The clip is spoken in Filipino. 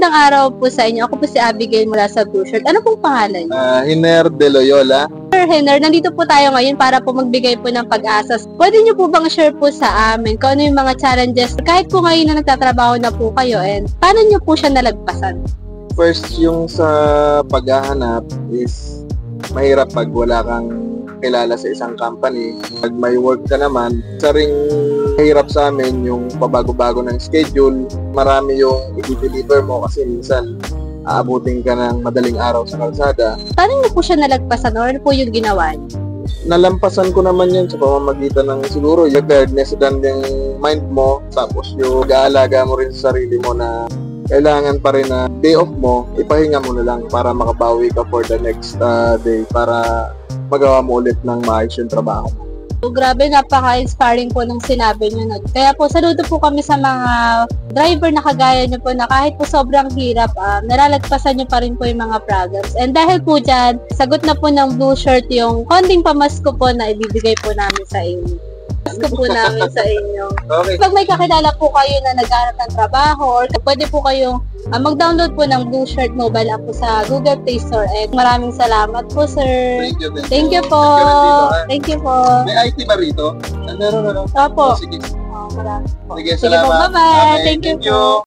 Magandang araw po sa inyo. Ako po si Abigail mula sa Blue Shirt. Ano pong pangalan niyo? Hiner de Loyola. Sir Henner, nandito po tayo ngayon para po magbigay po ng pag-asa. Pwede niyo po bang share po sa amin kung ano yung mga challenges kahit po ngayon na nagtatrabaho na po kayo and paano niyo po siya nalagpasan? First, yung sa paghahanap is mahirap pag wala kang kilala sa isang company. Pag may work ka naman, isa ring hirap sa amin yung pabago-bago ng schedule. Marami yung i-deliver mo kasi minsan aabutin ka ng madaling araw sa kalsada. Paano niyo po siya nalagpasan or ano po yung ginawa niyo? Nalampasan ko naman yan sa pamamagitan ng siguro yung preparedness dan yung mind mo, tapos yung gaalaga mo rin sa sarili mo na kailangan pa rin na day off mo, ipahinga mo na lang para makabawi ka for the next day para magawa mo ulit ng maayos yung trabaho mo. So, grabe, napaka-inspiring po ng sinabi niyo. Kaya po, saludo po kami sa mga driver na kagaya niyo po na kahit po sobrang hirap, nalalagpasan niyo pa rin po yung mga problems. And dahil po dyan, sagot na po ng Blue Shirt yung konting pamasko po na ibibigay po namin sa inyo. Pamasko po namin sa inyo. Okay. Pag may kakilala po kayo na naghahanap ng trabaho or pwede po kayong mag-download po ng Blue Shirt mobile app po sa Google Play Store. And maraming salamat po, sir. Thank you po. Thank you po. May IT ba rito? Meron. Opo. Sige. Marami po. Sige, Sige po, salamat. bye-bye. Okay, Thank you po.